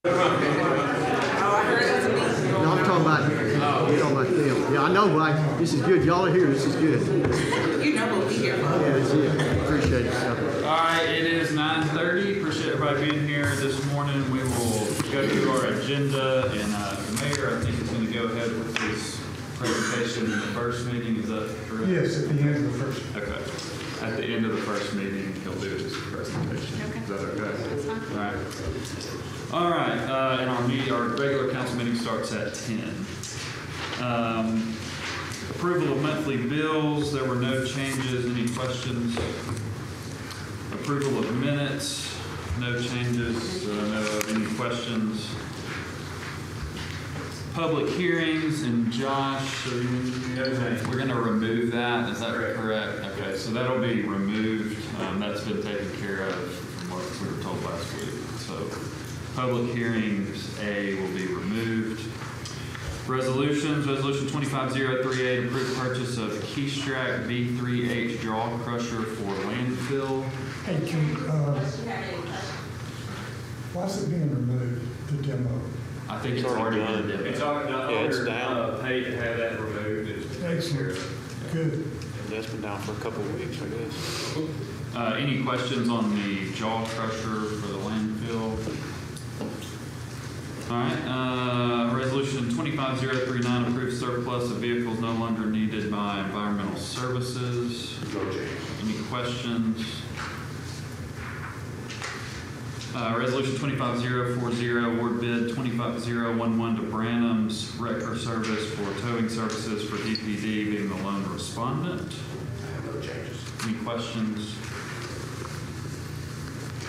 No, I'm talking about, them. Yeah, I know, but this is good. Y'all are here. This is good. You know what we here for. Yeah, that's it. Appreciate it. All right, it is 9:30. Appreciate everybody being here this morning. We will go through our agenda, and the mayor, I think, is going to go ahead with his presentation in the first meeting. Is that correct? Yes, at the end of the first. Okay. At the end of the first meeting, he'll do his presentation. Okay. Is that okay? That's fine. All right. All right, and our regular council meeting starts at 10. Approval of monthly bills. There were no changes. Any questions? Approval of minutes. No changes. No any questions. Public hearings, and Josh, we're going to remove that. Is that correct? Okay, so that'll be removed. That's been taken care of from what we were told last week. So public hearings A will be removed. Resolutions. Resolution 25038, approved purchase of Keystrack V3H draw crusher for landfill. Hey, why is it being removed, the demo? I think it's already done. It's already done. Yeah, it's down. Paid to have that removed. Excellent. Good. That's been down for a couple of weeks, I guess. Any questions on the jaw crusher for the landfill? All right. Resolution 25039, approved surplus of vehicles no longer needed by environmental services. Any questions? Resolution 25040, award bid 25011 to Branham's Wrecker Service for towing services for DPD being the lone respondent. I have no changes. Any questions?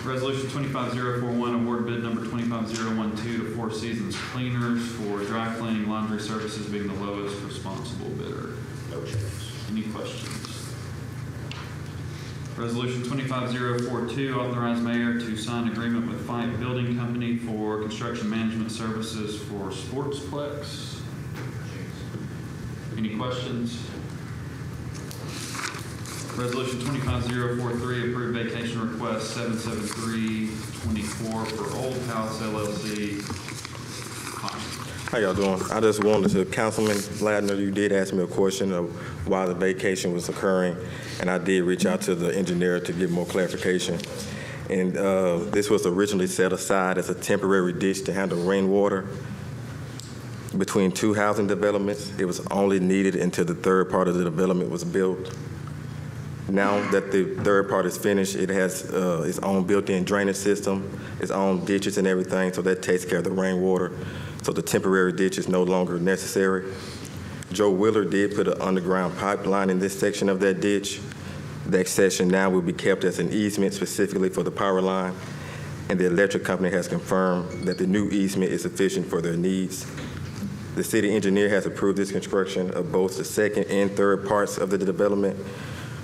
Resolution 25041, award bid number 25012 to Four Seasons Cleaners for dry cleaning laundry services being the lowest responsible bidder. No changes. Any questions? Resolution 25042, authorize mayor to sign agreement with Fight Building Company for construction management services for Sportsplex. Any questions? Resolution 25043, approved vacation request 77324 for Old House LLC. How y'all doing? I just wanted to, Councilman Ladner, you did ask me a question of why the vacation was occurring, and I did reach out to the engineer to get more clarification. And this was originally set aside as a temporary ditch to handle rainwater between two housing developments. It was only needed until the third part of the development was built. Now that the third part is finished, it has its own built-in drainage system, its own ditches and everything, so that takes care of the rainwater. So the temporary ditch is no longer necessary. Joe Wheeler did put an underground pipeline in this section of that ditch. That section now will be kept as an easement specifically for the power line, and the electric company has confirmed that the new easement is sufficient for their needs. The city engineer has approved this construction of both the second and third parts of the development,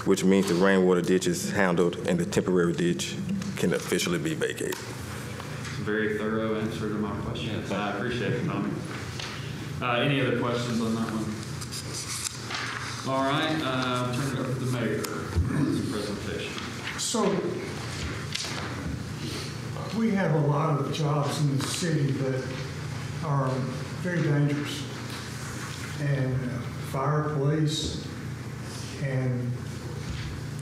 which means the rainwater ditch is handled and the temporary ditch can officially be vacated. Very thorough answer to my questions. I appreciate it, Tommy. Any other questions on that one? All right, I'll turn it over to the mayor for his presentation. So we have a lot of jobs in the city that are very dangerous, and fire, police, and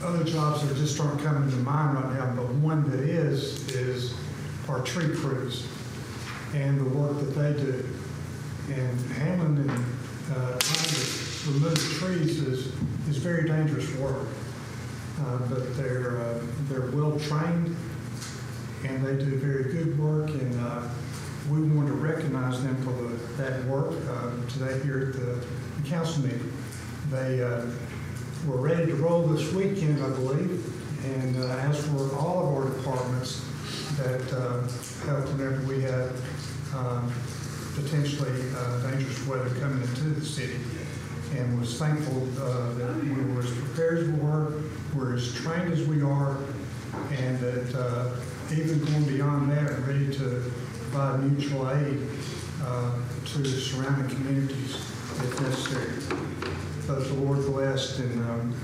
other jobs that just aren't coming to mind right now, but one that is our tree crews and the work that they do. And handling and trying to remove trees is very dangerous work. But they're well trained and they do very good work, and we want to recognize them for that work today here at the council meeting. They were ready to roll this weekend, I believe, and as for all of our departments that help whenever we have potentially dangerous weather coming into the city, and was thankful that we were as prepared as we were, we're as trained as we are, and that even going beyond that, ready to provide mutual aid to the surrounding communities if necessary. But the Lord blessed, and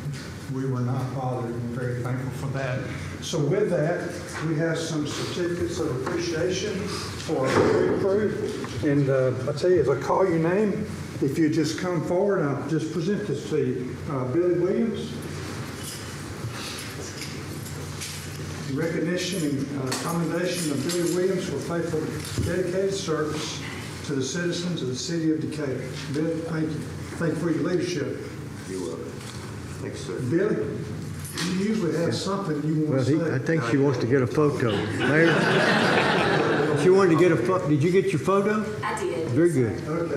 we were not bothered. We're very thankful for that. So with that, we have some certificates of appreciation for our crew. And I tell you, as I call your name, if you just come forward, I'll just present this to you. Billy Williams. In recognition and commendation of Billy Williams for faithful, dedicated service to the citizens of the city of Decatur. Billy, thank you. Thank you for your leadership. You're welcome. Thanks, sir. Billy, you usually have something you want to say. I think she wants to get a photo. Mayor, she wanted to get a photo. Did you get your photo? I did. Very good. Okay,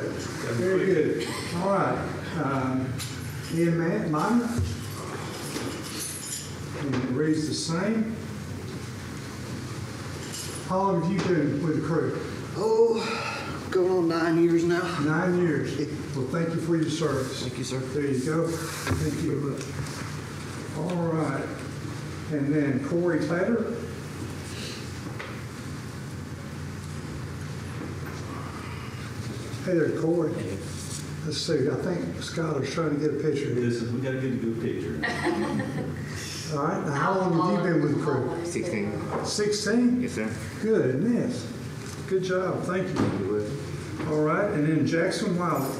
very good. All right. Ian Minor. And it reads the same. How long have you been with the crew? Oh, going on 9 years now. 9 years. Well, thank you for your service. Thank you, sir. There you go. Thank you. All right. And then Corey Taylor. Hey there, Corey. Let's see. I think Skylar's trying to get a picture here. We got to get a good picture. All right. Now, how long have you been with the crew? 16. 16? Yes, sir. Goodness. Good job. Thank you. All right. And then Jackson Wilder.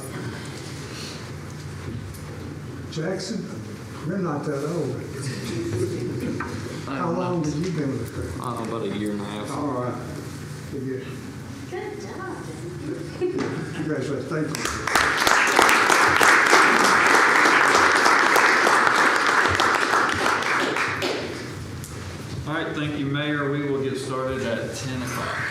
Jackson, you're not that old. How long have you been with the crew? About a year and a half. All right. Good. Good job. Congratulations. Thank you. All right, thank you, Mayor. We will get started at 10 o'clock.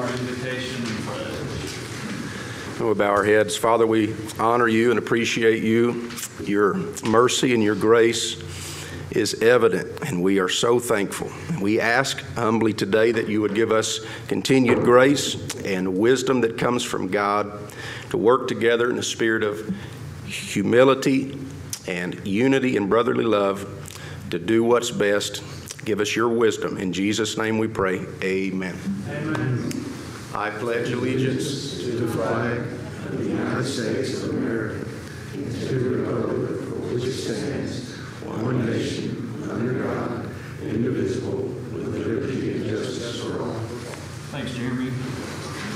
our invocation and pledge. We bow our heads. Father, we honor you and appreciate you. Your mercy and your grace is evident, and we are so thankful. We ask humbly today that you would give us continued grace and wisdom that comes from God to work together in a spirit of humility and unity and brotherly love to do what's best. Give us your wisdom. In Jesus' name we pray. Amen. Amen. I pledge allegiance To the flag of the United States of America, and to the republic for which it stands, one nation, under God, indivisible, with liberty and justice for all. Thanks, Jeremy.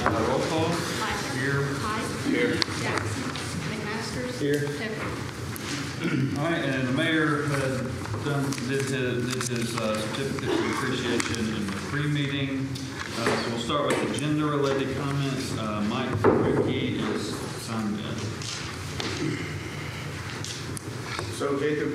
Roll call. Piper. Here. Hyde. Here. Jackson. McMaster. Here. Pepper. All right, and the mayor did his certificate of appreciation in the pre-meeting. So we'll start with agenda-related comments. Mike Ricky is signed in. So Jacob,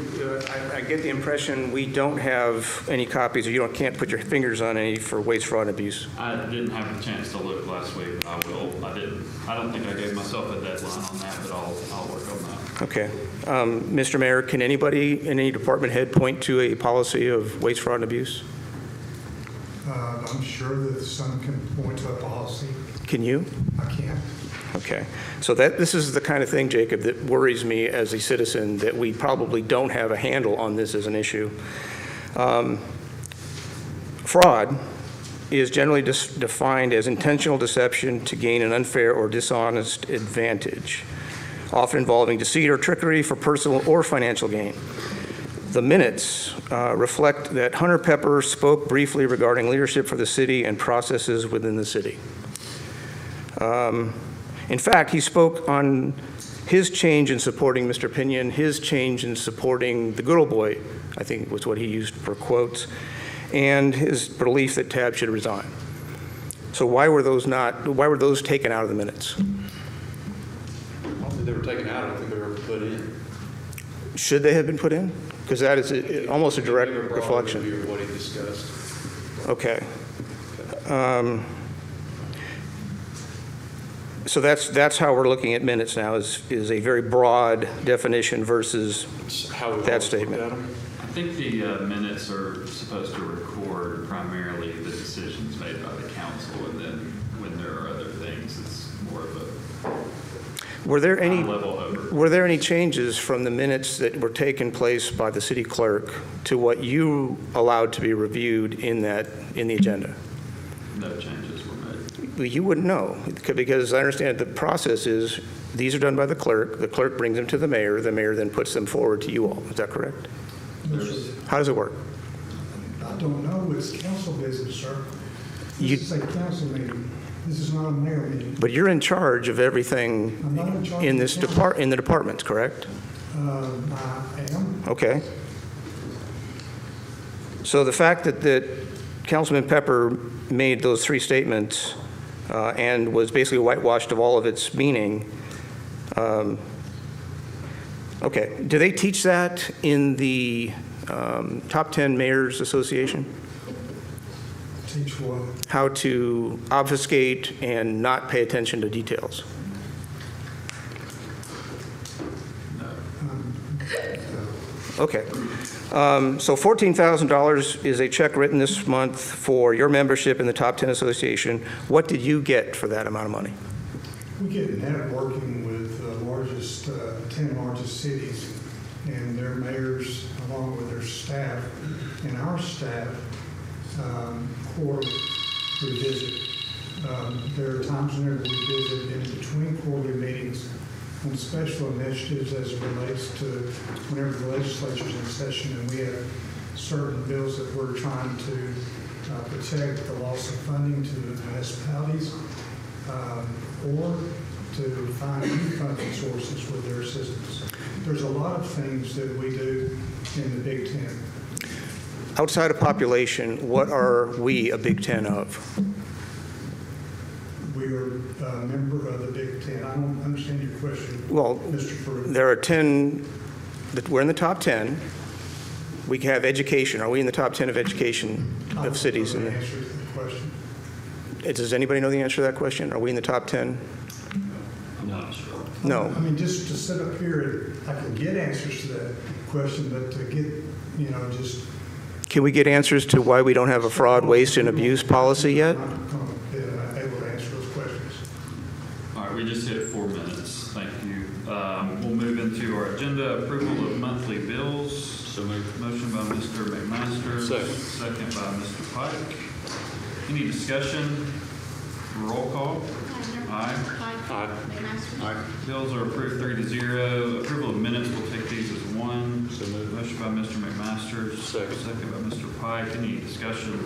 I get the impression we don't have any copies, or you can't put your fingers on any for waste, fraud, and abuse. I didn't have the chance to look last week, but I will. I don't think I gave myself a deadline on that, but I'll work on that. Okay. Mr. Mayor, can anybody in any department head point to a policy of waste, fraud, and abuse? I'm sure that some can point to a policy. Can you? I can't. Okay. So this is the kind of thing, Jacob, that worries me as a citizen, that we probably don't have a handle on this as an issue. Fraud is generally defined as intentional deception to gain an unfair or dishonest advantage, often involving deceit or trickery for personal or financial gain. The minutes reflect that Hunter Pepper spoke briefly regarding leadership for the city and processes within the city. In fact, he spoke on his change in supporting Mr. Pinion, his change in supporting the good old boy, I think was what he used for quotes, and his belief that Tab should resign. So why were those taken out of the minutes? I don't think they were taken out. I don't think they were put in. Should they have been put in? Because that is almost a direct They were brought reflection. to review of what he discussed. Okay. So that's how we're looking at minutes now, is a very broad definition versus It's how we've that always statement. looked at them. I think the minutes are supposed to record primarily the decisions made by the council, and then when there are other things, it's more of a Were there high-level overview. Were there any changes from the minutes that were taken place by the city clerk to what you allowed to be reviewed in the agenda? No changes were made. Well, you wouldn't know, because I understand the process is these are done by the clerk brings them to the mayor then puts them forward to you all. Is that correct? How does it work? I don't know. It's council business, sir. You- This is a council meeting. This is not a mayor meeting. But you're in charge of everything I'm not in charge in of this the council. in the departments, correct? I am. Okay. So the fact that Councilman Pepper made those three statements and was basically whitewashed of all of its meaning, okay. Do they teach that in the Top 10 Mayors Association? Teach what? How to obfuscate and not pay attention to details? Okay. So $14,000 is a check written this month for your membership in the Top 10 Association. What did you get for that amount of money? We get networking with the 10 largest cities and their mayors along with their staff. And our staff quarterly we visit. There are times whenever we visit in between quarterly meetings on special initiatives as it relates to whenever the legislature's in session and we have certain bills that we're trying to protect the loss of funding to the municipalities or to find new funding sources with their assistance. There's a lot of things that we do in the Big Ten. Outside of population, what are we a Big Ten of? We are a member of the Big Ten. I don't understand your question, Well, Mr. Farouk. there are 10, we're in the top 10. We have education. Are we in the top 10 of education I of cities? don't know the answer to the question. Does anybody know the answer to that question? Are we in the top 10? No. I mean, just to sit up here, I can get answers to that question, but to get, just. Can we get answers to why we don't have a fraud, waste, and abuse policy yet? I'm not able to answer those questions. All right, we just hit 4 minutes. Thank you. We'll move into our agenda, approval of monthly bills. So moved. Motion by Mr. McMaster. Second. By Mr. Pike. Any discussion? Roll call. Ladner. Aye. Pike. Aye. McMaster. Aye. Bills are approved 3-0. Approval of minutes, we'll take these as one. So moved. Motion by Mr. McMaster. Second. By Mr. Pike. Any discussion?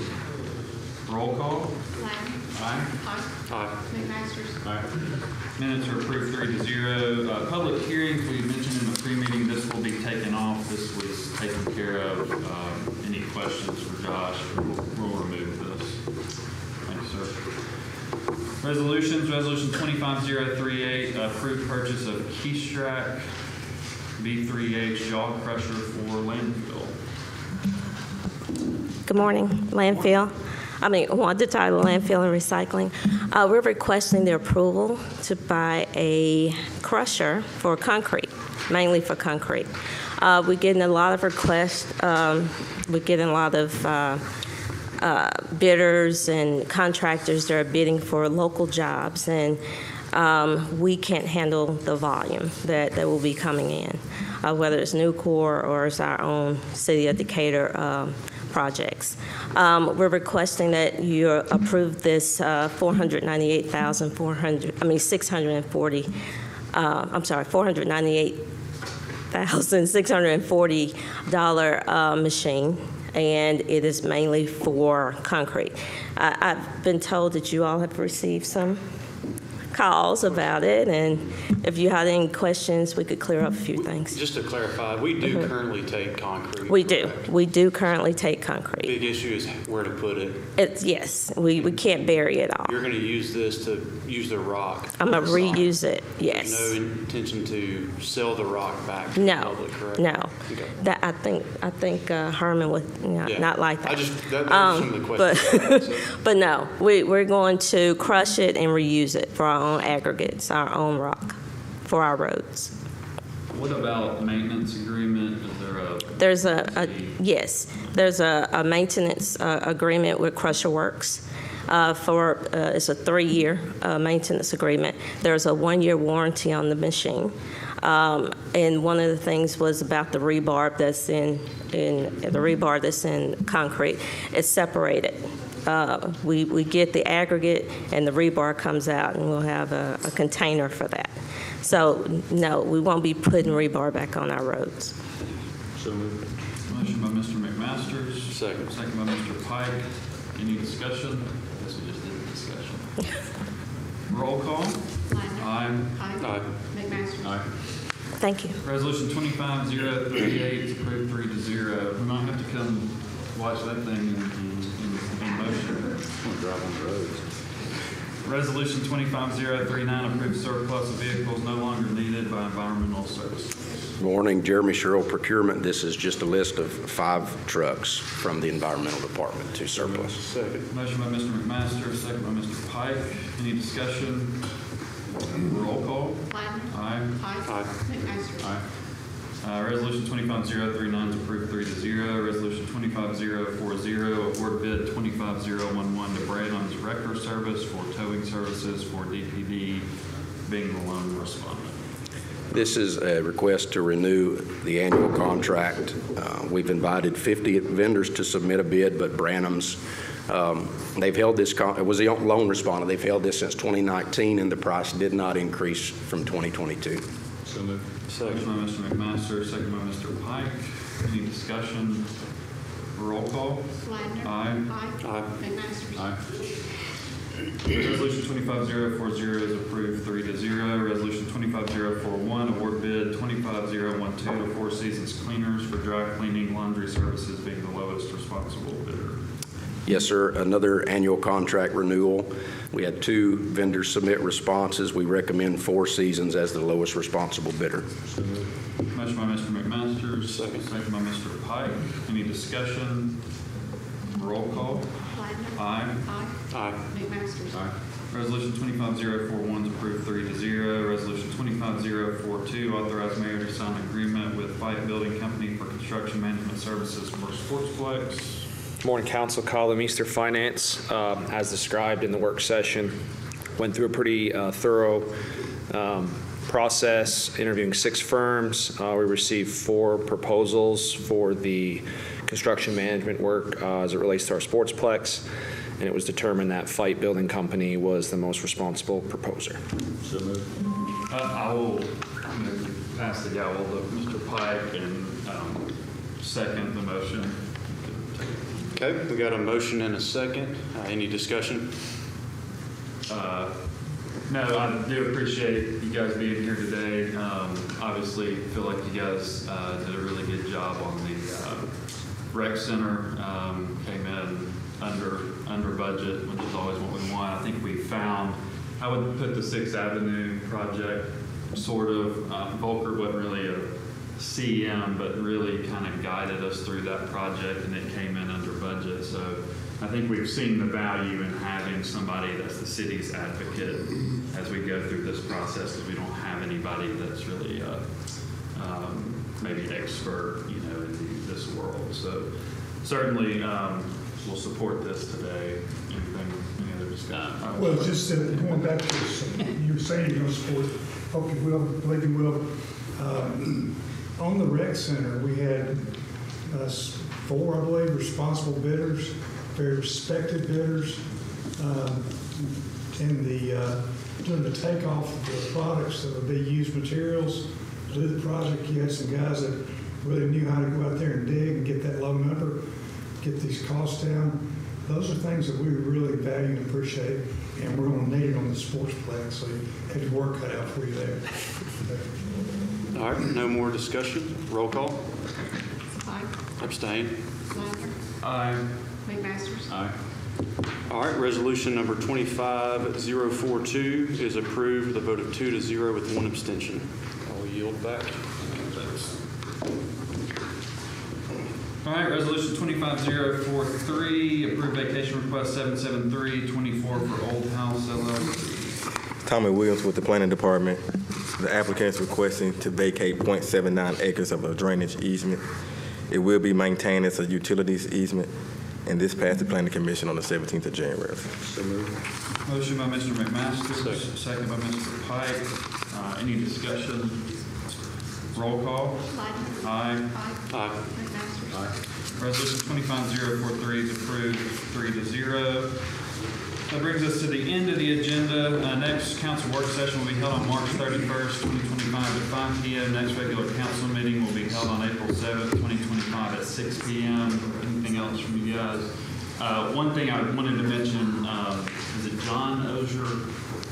Roll call. Ladner. Aye. Pike. Aye. McMaster. Aye. Minutes are approved 3-0. Public hearings, we mentioned in the pre-meeting, this will be taken off. This was taken care of. Any questions for Josh? We'll remove this. Thanks, sir. Resolutions, Resolution 25038, approved purchase of Keystrack V3H jaw crusher for landfill. Good morning, landfill. The title, landfill and recycling. We're requesting the approval to buy a crusher for concrete, mainly for concrete. We're getting a lot of requests. We're getting a lot of bidders and contractors that are bidding for local jobs, and we can't handle the volume that will be coming in, whether it's Nucor or it's our own City of Decatur projects. We're requesting that you approve this $498,640 machine, and it is mainly for concrete. I've been told that you all have received some calls about it, and if you had any questions, we could clear up a few things. Just to clarify, we do currently take concrete. We do. correct? We do currently take concrete. Big issue is where to put it. Yes, we can't bury it all. You're going to use this to use the rock. I'm going to for the site. reuse it, yes. No intention to sell the rock back to the No, public, correct? no. Okay. That I think Herman would Yeah. not like that. I just, that was some of the questions. But no, we're going to crush it and reuse it for our own aggregates, our own rock, for our roads. What about maintenance agreement? Is there a? There's there's a maintenance agreement with Crusher Works for it's a 3-year maintenance agreement. There's a 1-year warranty on the machine, and one of the things was about the rebar that's in concrete. It's separated. We get the aggregate and the rebar comes out, and we'll have a container for that. So no, we won't be putting rebar back on our roads. So moved. Motion by Mr. McMaster. Second. Second by Mr. Pike. Any discussion? Guess we just did a discussion. Roll call. Ladner. Aye. Pike. Aye. McMaster. Aye. Thank you. Resolution 25038 is approved 3-0. We might have to come watch that thing in motion. Drive on the roads. Resolution 25039 approves surplus of vehicles no longer needed by environmental services. Good morning, Jeremy Sherrill, Procurement. This is just a list of 5 trucks from the Environmental Department to surplus. Second. Motion by Mr. McMaster, second by Mr. Pike. Any discussion? Roll call. Ladner. Aye. Pike. Aye. McMaster. Aye. Resolution 25039 is approved 3-0. Resolution 25040, award bid 25011 to Brandon's Wrecker Service for towing services for DPD being the lone respondent. This is a request to renew the annual contract. We've invited 50 vendors to submit a bid, but Branham's, they've held this, it was the lone respondent. They've held this since 2019, and the price did not increase from 2022. So moved. Motion by Mr. McMaster, second by Mr. Pike. Any discussion? Roll call. Ladner. Aye. Pike. Aye. McMaster. Aye. Resolution 25040 is approved 3-0. Resolution 25041, award bid 25012 to Four Seasons Cleaners for dry cleaning laundry services being the lowest responsible bidder. Yes, sir. Another annual contract renewal. We had 2 vendors submit responses. We recommend Four Seasons as the lowest responsible bidder. Motion by Mr. McMaster, Second. second by Mr. Pike. Any discussion? Roll call. Ladner. Ladner. Aye. Aye. McMaster. Resolution 25041 is approved 3-0. Resolution 25042, authorize mayor to sign an agreement with Fight Building Company for construction management services for Sportsplex. Morning, Council. Kyle Meester, Finance, as described in the work session. Went through a pretty thorough process, interviewing 6 firms. We received 4 proposals for the construction management work as it relates to our Sportsplex, and it was determined that Fight Building Company was the most responsible proposer. I will pass the gavel to Mr. Pike and second the motion. Okay, we got a motion and a second. Any discussion? No, I do appreciate you guys being here today. Obviously, feel like you guys did a really good job on the rec center. Came in under budget, which is always what we want. I think we found, I would put the 6th Avenue project sort of, Volker wasn't really a CM, but really kind of guided us through that project, and it came in under budget. So I think we've seen the value in having somebody that's the city's advocate as we go through this process, because we don't have anybody that's really maybe expert, in this world. So certainly we'll support this today. Any other discussion? Well, just going back to this, you were saying you're going to support, hope you will, believe you will. On the rec center, we had 4, I believe, responsible bidders, very respected bidders. During the takeoff of the products that would be used materials to do the project, you had some guys that really knew how to go out there and dig and get that low number, get these costs down. Those are things that we really value and appreciate, and we're going to need it on the Sportsplex, so you have your work cut out for you there. All right, no more discussion. Roll call. Pike. Abstain. Ladner. Aye. McMaster. Aye. All right, resolution number 25042 is approved with a vote of 2-0 with 1 abstention. I'll yield back. All right, resolution 25043, approved vacation request 77324 for Old House LLC. Tommy Williams with the Planning Department. The applicant is requesting to vacate .79 acres of a drainage easement. It will be maintained as a utilities easement, and this passed the Planning Commission on the 17th of January. So moved. Motion by Mr. McMaster, second by Mr. Pike. Any discussion? Roll call. Ladner. Aye. Aye. McMaster. Resolution 25043 is approved 3-0. That brings us to the end of the agenda. Next council work session will be held on March 31st, 2025 at 5 p.m. Next regular council meeting will be held on April 7th, 2025 at 6 p.m. Anything else from you guys? One thing I wanted to mention, is it John Ozier,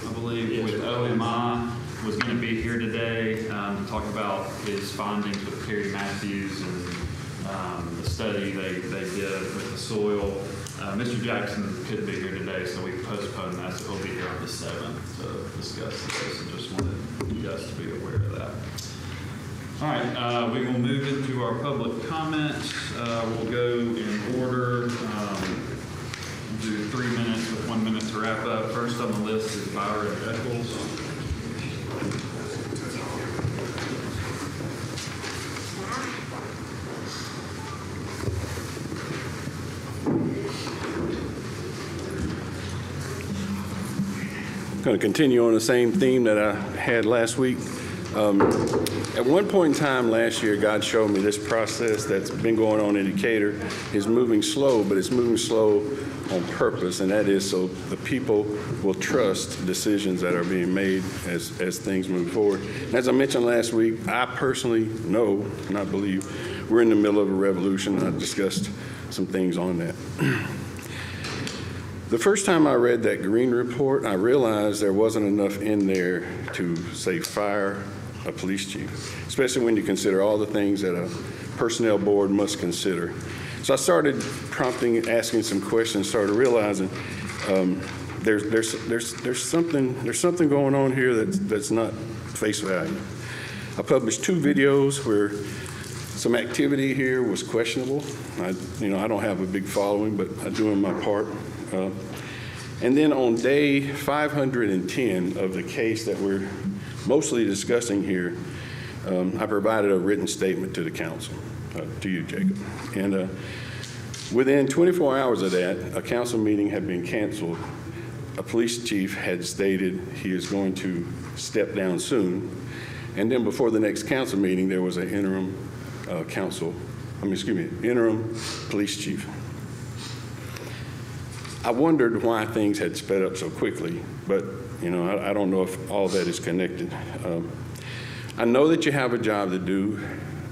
I believe, with OMI, was going to be here today to talk about his findings with Kerry Matthews and the study they did with the soil. Mr. Jackson couldn't be here today, so we postponed that, so he'll be here on the 7th to discuss this, and just wanted you guys to be aware of that. All right, we will move into our public comments. We'll go in order. We'll do 3 minutes with 1 minute to wrap up. First on the list is Byron Eccles. I'm going to continue on the same theme that I had last week. At one point in time last year, God showed me this process that's been going on in Decatur is moving slow, but it's moving slow on purpose, and that is so the people will trust decisions that are being made as things move forward. And as I mentioned last week, I personally know and I believe we're in the middle of a revolution. I discussed some things on that. The first time I read that Green report, I realized there wasn't enough in there to, say, fire a police chief, especially when you consider all the things that a personnel board must consider. So I started asking some questions, started realizing there's something going on here that's not face value. I published 2 videos where Some activity here was questionable. I don't have a big following, but I'm doing my part. And then on day 510 of the case that we're mostly discussing here, I provided a written statement to the council, to you, Jacob. And within 24 hours of that, a council meeting had been canceled. A police chief had stated he is going to step down soon. And then before the next council meeting, there was an interim interim police chief. I wondered why things had sped up so quickly, but I don't know if all that is connected. I know that you have a job to do.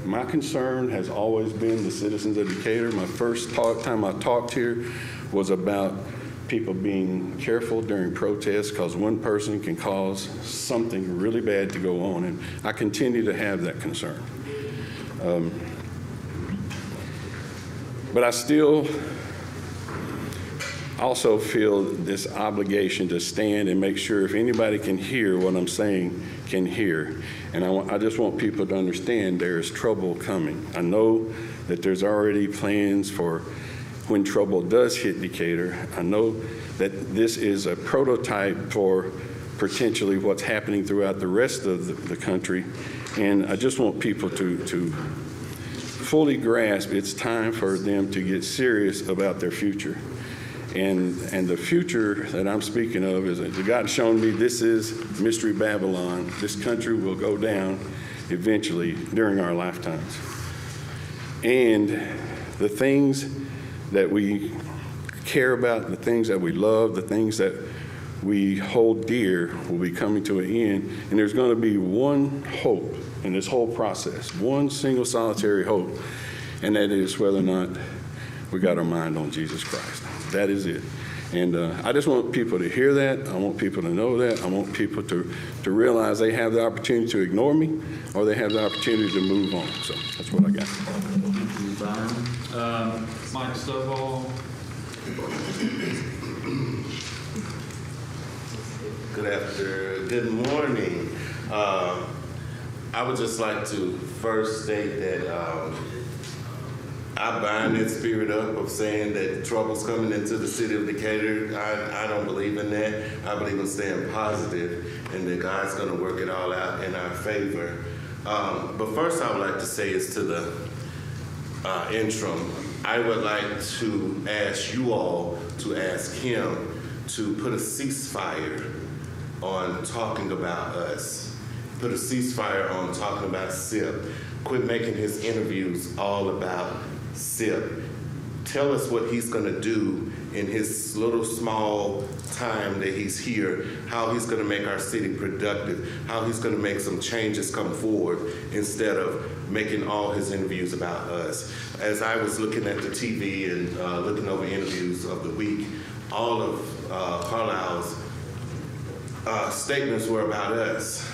My concern has always been the citizens of Decatur. My first time I talked here was about people being careful during protests because one person can cause something really bad to go on, and I continue to have that concern. But I still also feel this obligation to stand and make sure if anybody can hear what I'm saying, can hear. And I just want people to understand there's trouble coming. I know that there's already plans for when trouble does hit Decatur. I know that this is a prototype for potentially what's happening throughout the rest of the country. And I just want people to fully grasp it's time for them to get serious about their future. And the future that I'm speaking of is that God's shown me this is Mystery Babylon. This country will go down eventually during our lifetimes. And the things that we care about, the things that we love, the things that we hold dear will be coming to an end. And there's going to be one hope in this whole process, one single solitary hope, and that is whether or not we got our mind on Jesus Christ. That is it. And I just want people to hear that. I want people to know that. I want people to realize they have the opportunity to ignore me or they have the opportunity to move on. So that's what I got. Thank you, Byron. Mike Stovall. Good morning. I would just like to first state that I bind that spirit up of saying that trouble's coming into the city of Decatur. I don't believe in that. I believe in staying positive and that God's going to work it all out in our favor. But first I would like to say is to the interim, I would like to ask you all to ask him to put a ceasefire on talking about us. Put a ceasefire on talking about SIP. Quit making his interviews all about SIP. Tell us what he's going to do in his little small time that he's here, how he's going to make our city productive, how he's going to make some changes come forward instead of making all his interviews about us. As I was looking at the TV and looking over interviews of the week, all of Carlisle's statements were about us,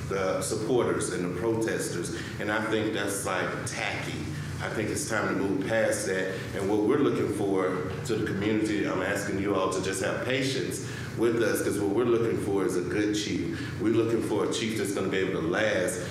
the supporters and the protesters, and I think that's like tacky. I think it's time to move past that, and what we're looking for to the community, I'm asking you all to just have patience with us, because what we're looking for is a good chief. We're looking for a chief that's going to be able to last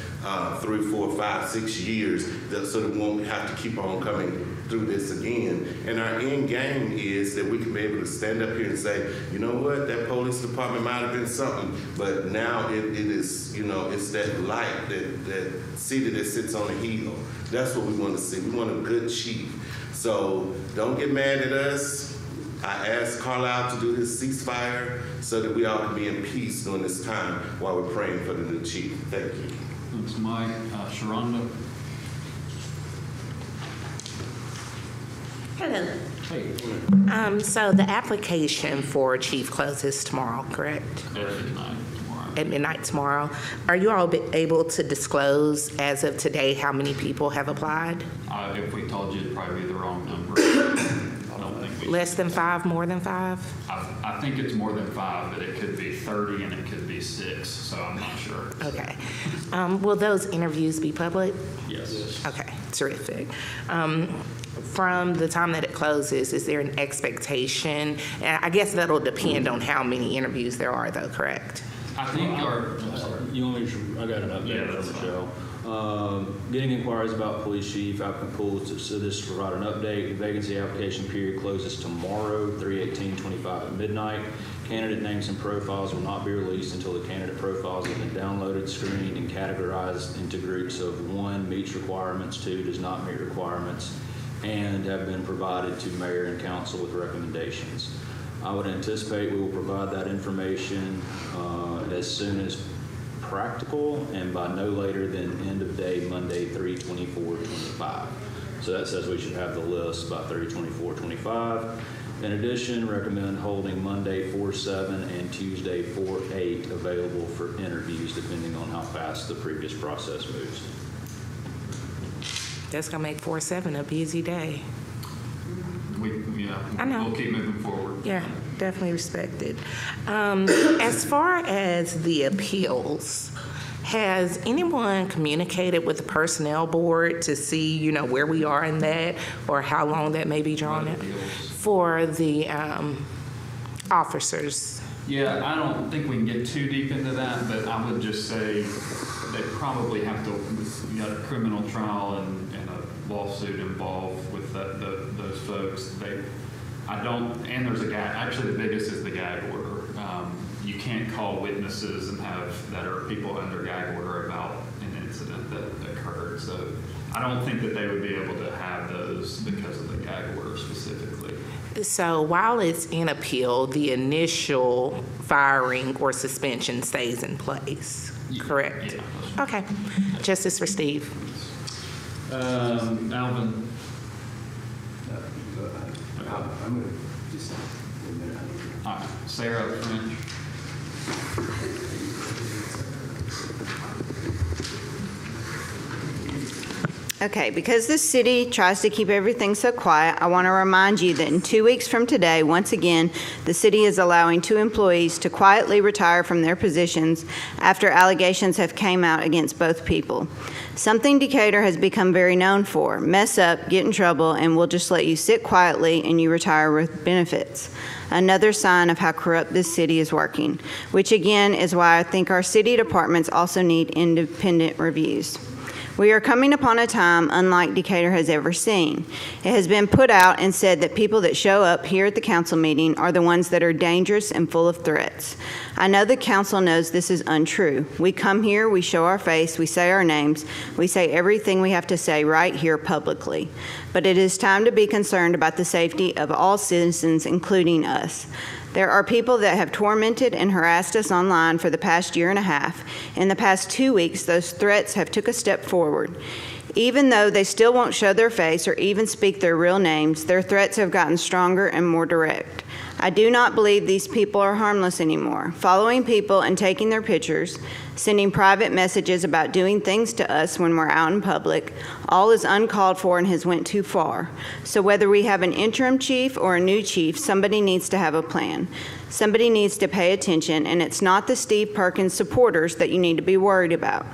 3, 4, 5, 6 years, so that we won't have to keep on coming through this again. And our end game is that we can be able to stand up here and say, you know what, that police department might have been something, but now it is, you know, it's that light, that city that sits on a hill. That's what we want to see. We want a good chief. So don't get mad at us. I asked Carlisle to do his ceasefire so that we all can be in peace during this time while we're praying for the new chief. Thank you. Thanks, Mike. Sharonda. Hello. Hey. So the application for chief closes tomorrow, correct? At midnight tomorrow. Are you all able to disclose as of today how many people have applied? If we told you, it'd probably be the wrong number. I don't think we Less than 5, more than 5? I think it's more than 5, but it could be 30 and it could be 6, so I'm not sure. Okay. Will those interviews be public? Yes. Okay, terrific. From the time that it closes, is there an expectation? And I guess that'll depend on how many interviews there are, though, correct? I think our, You want me to, I got an update Yeah, from that's Michelle. Getting inquiries about police chief, applicant pool, so this to provide an update. Vacancy application period closes tomorrow, 3/18/25 at midnight. Candidate names and profiles will not be released until the candidate profiles have been downloaded, screened, and categorized into groups of 1, meets requirements, 2, does not meet requirements, and have been provided to mayor and council with recommendations. I would anticipate we will provide that information as soon as practical and by no later than end of day Monday 3/24/25. So that says we should have the list by 3/24/25. In addition, recommend holding Monday 4/7 and Tuesday 4/8 available for interviews depending on how fast the previous process moves. That's gonna make 4/7 a busy day. I know. We'll keep moving forward. Yeah, definitely respected. As far as the appeals, has anyone communicated with the personnel board to see, where we are in that or how long that may be drawn out for the officers? Yeah, I don't think we can get too deep into that, but I would just say they probably have to, you got a criminal trial and a lawsuit involved with those folks. And there's a gag, actually the biggest is the gag order. You can't call witnesses and have that are people under gag order about an incident that occurred. So I don't think that they would be able to have those because of the gag order specifically. So while it's in appeal, the initial firing or suspension stays in place, correct? Yeah. Okay. Justice for Steve. Alvin. I'm going to just. All right. Sarah French. Okay, because this city tries to keep everything so quiet, I want to remind you that in 2 weeks from today, once again, the city is allowing 2 employees to quietly retire from their positions after allegations have came out against both people. Something Decatur has become very known for: mess up, get in trouble, and we'll just let you sit quietly and you retire with benefits. Another sign of how corrupt this city is working, which again is why I think our city departments also need independent reviews. We are coming upon a time unlike Decatur has ever seen. It has been put out and said that people that show up here at the council meeting are the ones that are dangerous and full of threats. I know the council knows this is untrue. We come here, we show our face, we say our names, we say everything we have to say right here publicly. But it is time to be concerned about the safety of all citizens, including us. There are people that have tormented and harassed us online for the past year and a half. In the past 2 weeks, those threats have took a step forward. Even though they still won't show their face or even speak their real names, their threats have gotten stronger and more direct. I do not believe these people are harmless anymore. Following people and taking their pictures, sending private messages about doing things to us when we're out in public, all is uncalled for and has went too far. So whether we have an interim chief or a new chief, somebody needs to have a plan. Somebody needs to pay attention, and it's not the Steve Perkins supporters that you need to be worried about.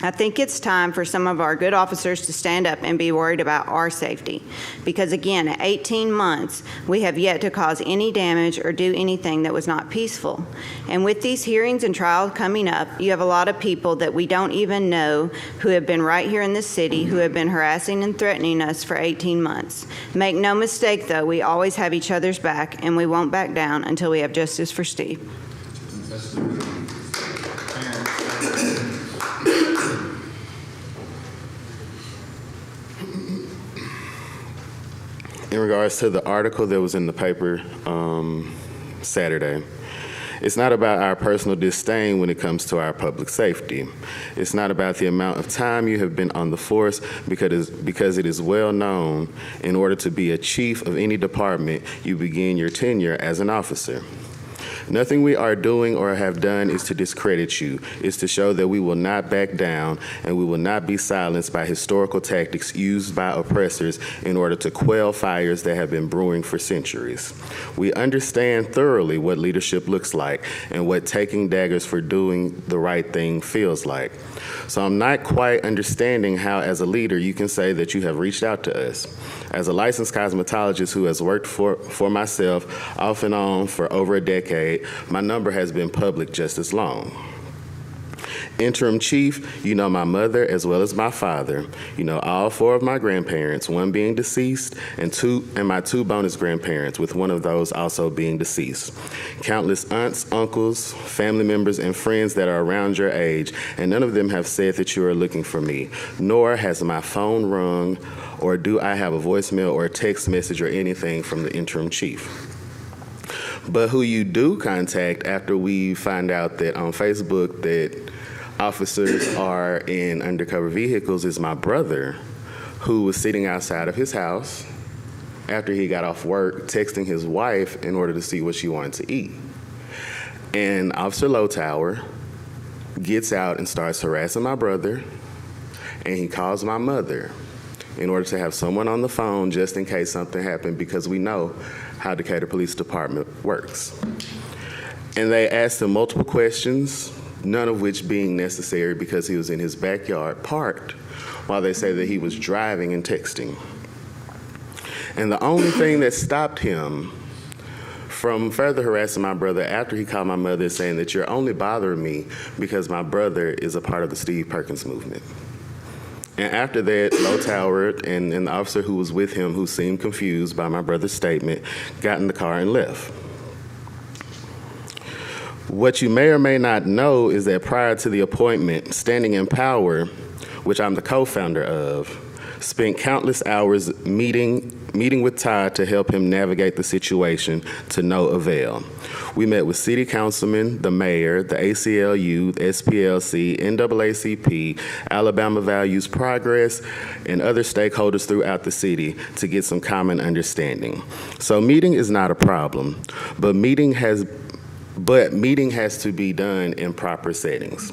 I think it's time for some of our good officers to stand up and be worried about our safety. Because again, at 18 months, we have yet to cause any damage or do anything that was not peaceful. And with these hearings and trials coming up, you have a lot of people that we don't even know who have been right here in this city who have been harassing and threatening us for 18 months. Make no mistake though, we always have each other's back and we won't back down until we have justice for Steve. In regards to the article that was in the paper Saturday, it's not about our personal disdain when it comes to our public safety. It's not about the amount of time you have been on the force, because it is well known in order to be a chief of any department, you begin your tenure as an officer. Nothing we are doing or have done is to discredit you. It's to show that we will not back down and we will not be silenced by historical tactics used by oppressors in order to quell fires that have been brewing for centuries. We understand thoroughly what leadership looks like and what taking daggers for doing the right thing feels like. So I'm not quite understanding how, as a leader, you can say that you have reached out to us. As a licensed cosmetologist who has worked for myself off and on for over a decade, my number has been public just as long. Interim Chief, you know my mother as well as my father. You know all 4 of my grandparents, one being deceased, and my 2 bonus grandparents, with one of those also being deceased. Countless aunts, uncles, family members, and friends that are around your age, and none of them have said that you are looking for me, nor has my phone rung, or do I have a voicemail or a text message or anything from the Interim Chief. But who you do contact after we find out that on Facebook that officers are in undercover vehicles is my brother, who was sitting outside of his house after he got off work, texting his wife in order to see what she wanted to eat. And Officer Lowtower gets out and starts harassing my brother, and he calls my mother in order to have someone on the phone just in case something happened, because we know how Decatur Police Department works. And they asked him multiple questions, none of which being necessary because he was in his backyard parked, while they say that he was driving and texting. And the only thing that stopped him from further harassing my brother after he called my mother saying that you're only bothering me because my brother is a part of the Steve Perkins movement. And after that, Lowtower and the officer who was with him, who seemed confused by my brother's statement, got in the car and left. What you may or may not know is that prior to the appointment, Standing in Power, which I'm the co-founder of, spent countless hours meeting with Todd to help him navigate the situation to no avail. We met with city councilmen, the mayor, the ACLU, the SPLC, NAACP, Alabama Values Progress, and other stakeholders throughout the city to get some common understanding. So meeting is not a problem, but meeting has to be done in proper settings.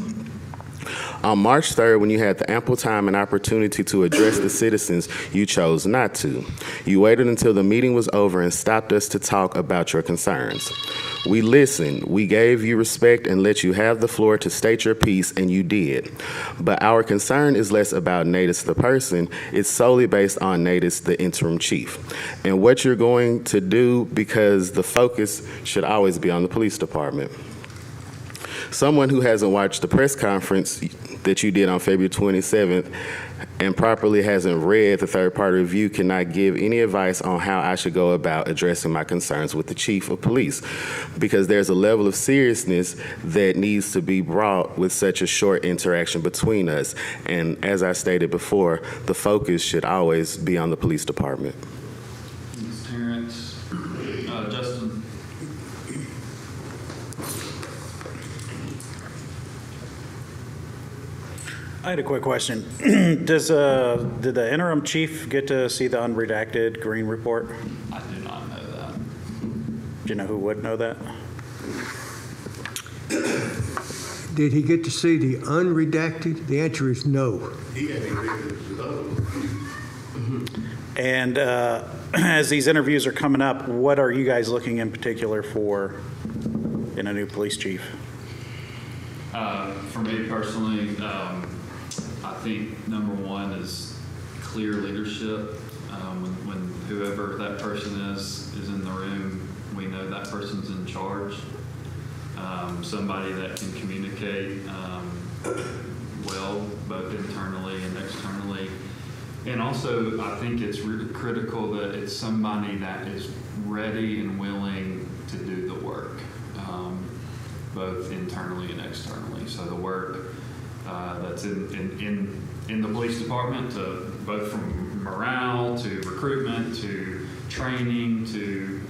On March 3rd, when you had the ample time and opportunity to address the citizens, you chose not to. You waited until the meeting was over and stopped us to talk about your concerns. We listened, we gave you respect and let you have the floor to state your piece, and you did. But our concern is less about Natus the person, it's solely based on Natus the Interim Chief, and what you're going to do, because the focus should always be on the police department. Someone who hasn't watched the press conference that you did on February 27th and properly hasn't read the third-party review cannot give any advice on how I should go about addressing my concerns with the chief of police, because there's a level of seriousness that needs to be brought with such a short interaction between us. And as I stated before, the focus should always be on the police department. Ms. Terrence, Justin. I had a quick question. Did the interim chief get to see the unredacted green report? I do not know that. Do you know who would know that? Did he get to see the unredacted? The answer is no. And as these interviews are coming up, what are you guys looking in particular for in a new police chief? For me personally, I think number one is clear leadership. When whoever that person is in the room, we know that person's in charge. Somebody that can communicate well, both internally and externally. And also, I think it's really critical that it's somebody that is ready and willing to do the work, both internally and externally. So the work that's in the police department, both from morale to recruitment to training to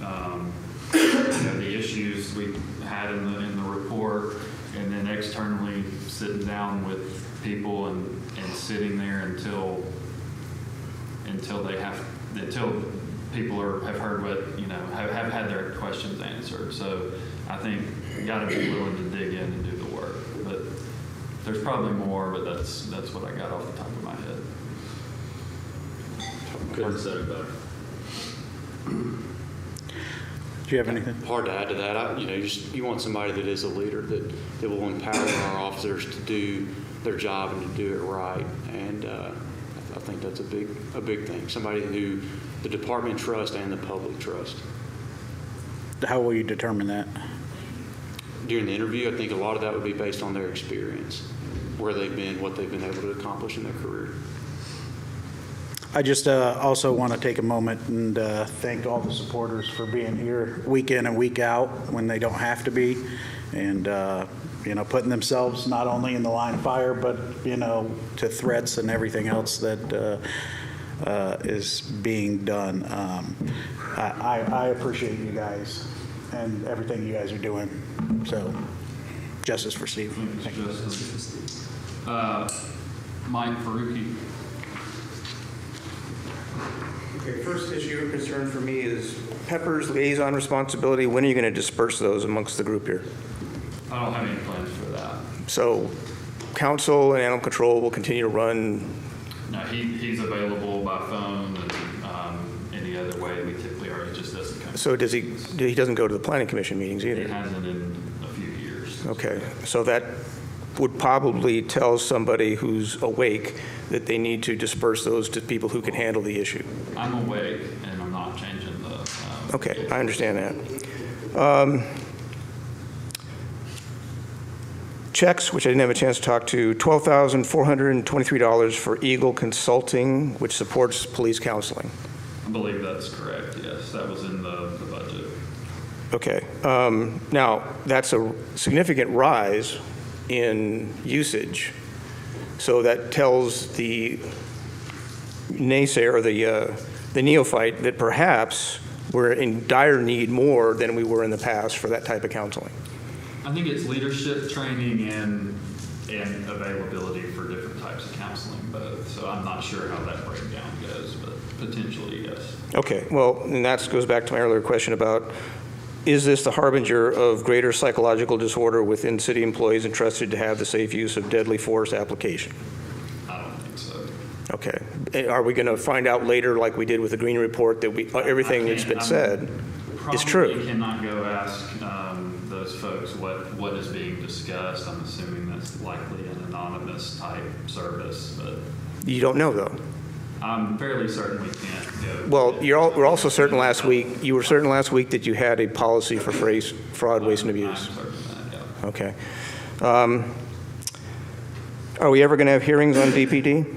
the issues we had in the report, and then externally sitting down with people and sitting there until people have heard what have had their questions answered. So I think you got to be willing to dig in and do the work. But there's probably more, but that's what I got off the top of my head. Couldn't have said it better. Do you have anything? Hard to add to that. You want somebody that is a leader that will empower our officers to do their job and to do it right. And I think that's a big thing. Somebody who the department trusts and the public trust. How will you determine that? During the interview, I think a lot of that would be based on their experience. where they've been, what they've been able to accomplish in their career. I just also want to take a moment and thank all the supporters for being here week in and week out when they don't have to be, and putting themselves not only in the line of fire, but to threats and everything else that is being done. I appreciate you guys and everything you guys are doing. So, justice for Steve. Thank you. Mike Faruqi. Okay, first issue of concern for me is Pepper's liaison responsibility. When are you going to disperse those amongst the group here? I don't have any plans for that. So council and animal control will continue to run. No, he's available by phone and any other way. We typically are. He just doesn't come. So does he doesn't go to the planning commission meetings either? He hasn't in a few years. Okay, so that would probably tell somebody who's awake that they need to disperse those to people who can handle the issue. I'm awake and I'm not changing the. Okay, I understand that. Checks, which I didn't have a chance to talk to, $12,423 for Eagle Consulting, which supports police counseling. I believe that's correct, yes. That was in the budget. Okay. Now, that's a significant rise in usage. So that tells the naysayer or the neophyte that perhaps we're in dire need more than we were in the past for that type of counseling. I think it's leadership training and availability for different types of counseling both. So I'm not sure how that breakdown goes, but potentially yes. Okay, well, and that goes back to my earlier question about, is this the harbinger of greater psychological disorder within city employees entrusted to have the safe use of deadly force application? I don't think so. Okay. Are we going to find out later, like we did with the Green Report, that everything that's been said is true? Probably cannot go ask those folks what is being discussed. I'm assuming that's likely an anonymous type service, but You don't know, though. I'm fairly certain we can't go. Well, we're also certain last week, you were certain last week that you had a policy for fraud, waste, and abuse. I'm certain of that, yeah. Okay. Are we ever going to have hearings on DPD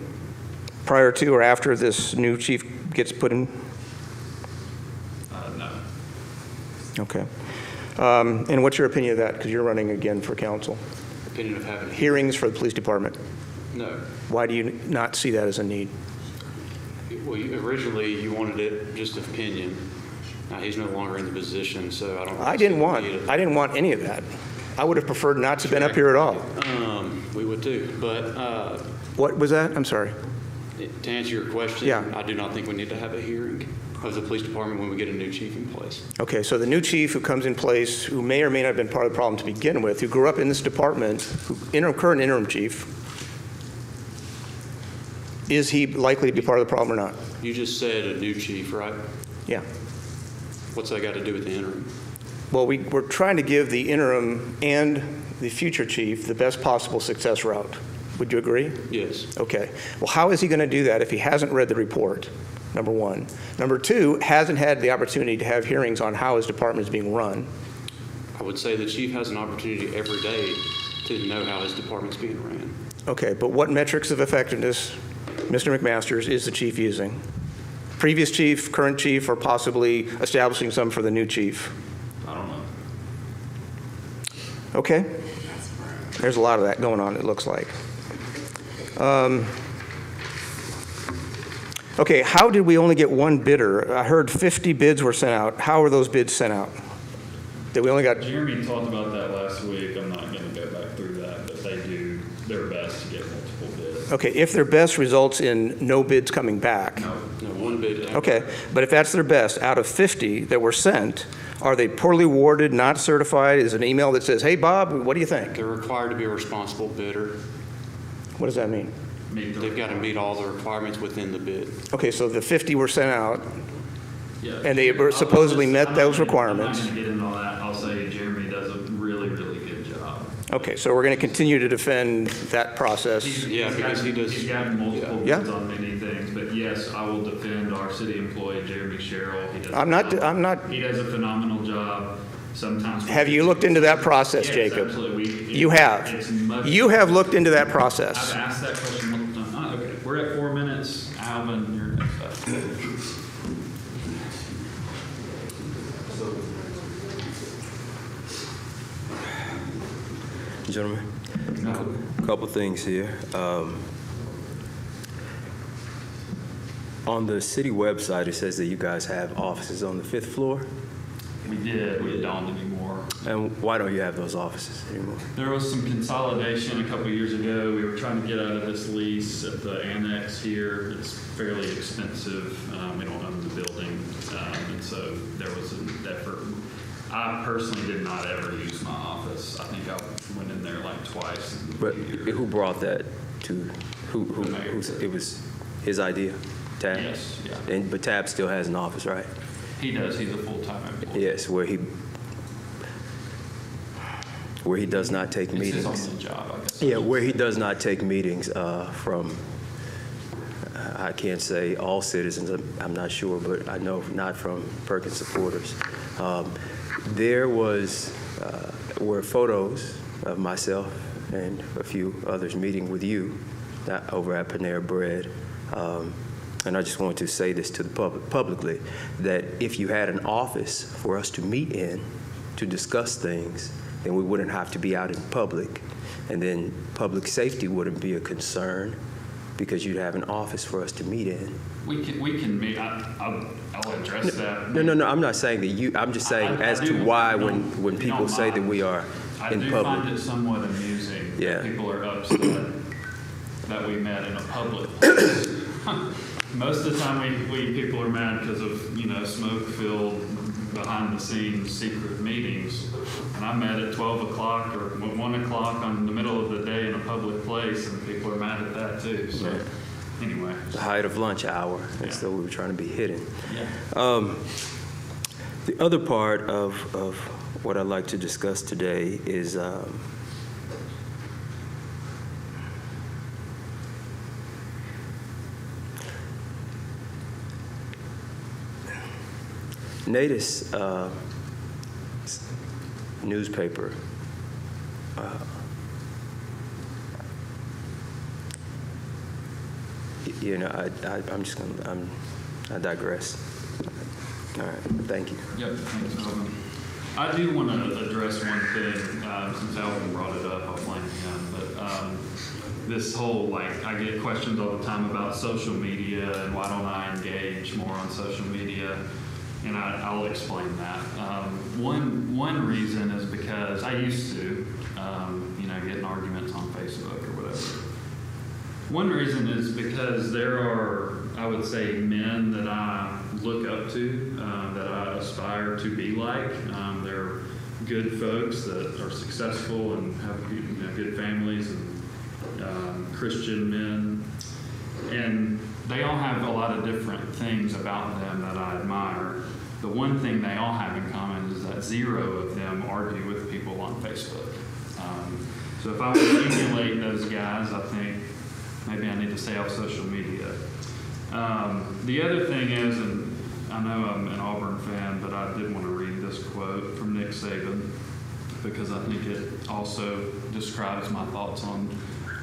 prior to or after this new chief gets put in? No. Okay. And what's your opinion of that? Because you're running again for council. Opinion of having Hearings for the police department. No. Why do you not see that as a need? Well, originally you wanted it just an opinion. Now he's no longer in the position, so I don't. I didn't want any of that. I would have preferred not to have been up here at all. We would too, but. What was that? I'm sorry. To answer your question, Yeah. I do not think we need to have a hearing of the police department when we get a new chief in place. Okay, so the new chief who comes in place, who may or may not have been part of the problem to begin with, who grew up in this department, current interim chief, is he likely to be part of the problem or not? You just said a new chief, right? Yeah. What's that got to do with the interim? Well, we're trying to give the interim and the future chief the best possible success route. Would you agree? Yes. Okay. Well, how is he going to do that if he hasn't read the report, number one? Number two, hasn't had the opportunity to have hearings on how his department is being run? I would say the chief has an opportunity every day to know how his department's being ran. Okay, but what metrics of effectiveness, Mr. McMasters, is the chief using? Previous chief, current chief, or possibly establishing some for the new chief? I don't know. Okay. There's a lot of that going on, it looks like. Okay, how did we only get one bidder? I heard 50 bids were sent out. How were those bids sent out? That we only got... Jeremy talked about that last week. I'm not going to go back through that, but they do their best to get multiple bids. Okay, if their best results in no bids coming back. No, one bid. Okay, but if that's their best, out of 50 that were sent, are they poorly worded, not certified? Is it an email that says, hey, Bob, what do you think? They're required to be a responsible bidder. What does that mean? They've got to meet all the requirements within the bid. Okay, so the 50 were sent out, Yeah. and they were supposedly met those requirements. I'm not going to get into all that. I'll say Jeremy does a really, really good job. Okay, so we're going to continue to defend that process. Because he does. He's got multiple Yeah. bids on many things, but yes, I will defend our city employee, Jeremy Sherrill. He does I'm not. He does a phenomenal job. sometimes. Have you looked into that process, Yes, Jacob? absolutely. You have. It's much- You have looked into that process. I've asked that question multiple times. Okay, we're at 4 minutes. Alvin, you're next up. Gentlemen, a couple things here. On the city website, it says that you guys have offices on the 5th floor. We did. We don't anymore. And why don't you have those offices anymore? There was some consolidation a couple years ago. We were trying to get out of this lease at the annex here. It's fairly expensive. We don't own the building. And so there was an effort. I personally did not ever use my office. I think I went in there like twice. But who brought that to, it was his idea? Tab? Yes, yeah. But Tab still has an office, right? He does. He's a full-time employee. Yes, where he does not take It's meetings. his only job, I guess. Yeah, where he does not take meetings from, I can't say all citizens, I'm not sure, but I know not from Perkins supporters. There were photos of myself and a few others meeting with you over at Panera Bread. And I just wanted to say this to the public publicly, that if you had an office for us to meet in to discuss things, then we wouldn't have to be out in public. And then public safety wouldn't be a concern because you'd have an office for us to meet in. We can meet. I'll address that. No, I'm not saying that you, I'm just saying as to why when people say that we are in I do public. find it somewhat amusing Yeah. that people are upset that we met in a public place. Most of the time we people are mad because of, smoke-filled, behind-the-scenes secret meetings. And I met at 12 o'clock or 1 o'clock on the middle of the day in a public place, and people are mad at that too. So anyway. The height of lunch hour, and so we were trying to be hidden. Yeah. The other part of what I'd like to discuss today is Natus newspaper I digress. All right, thank you. Yep, thanks, Alvin. I do want to address one thing, since Alvin brought it up, I'll blame him, but this whole, I get questions all the time about social media and why don't I engage more on social media, and I'll explain that. One reason is because I used to, get in arguments on Facebook or whatever. One reason is because there are, I would say, men that I look up to, that I aspire to be like. They're good folks that are successful and have good families and Christian men. And they all have a lot of different things about them that I admire. The one thing they all have in common is that zero of them argue with people on Facebook. So if I were to emulate those guys, I think maybe I need to stay off social media. The other thing is, and I know I'm an Auburn fan, but I did want to read this quote from Nick Saban because I think it also describes my thoughts on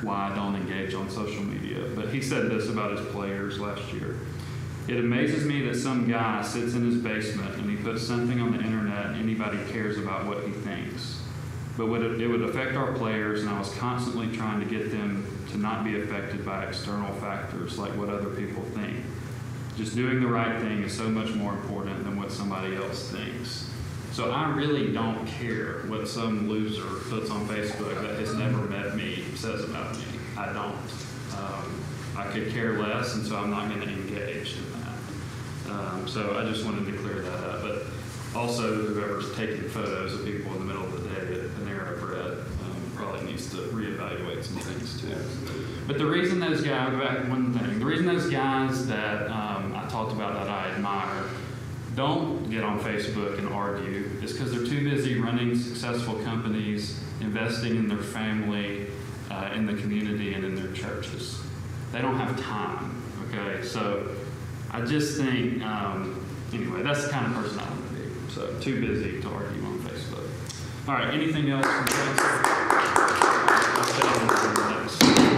why I don't engage on social media. But he said this about his players last year. It amazes me that some guy sits in his basement and he puts something on the internet and anybody cares about what he thinks. But it would affect our players, and I was constantly trying to get them to not be affected by external factors like what other people think. Just doing the right thing is so much more important than what somebody else thinks. So I really don't care what some loser puts on Facebook that has never met me says about me. I don't. I could care less, and so I'm not going to engage in that. So I just wanted to clear that up. But also, whoever's taking photos of people in the middle of the day at Panera Bread probably needs to reevaluate some things too. But the reason those guys, the reason those guys that I talked about that I admire don't get on Facebook and argue is because they're too busy running successful companies, investing in their family, in the community, and in their churches. They don't have time, okay? So I just think, anyway, that's the kind of person I want to be. So too busy to argue on Facebook. All right, anything else from council? I'll stay on the next.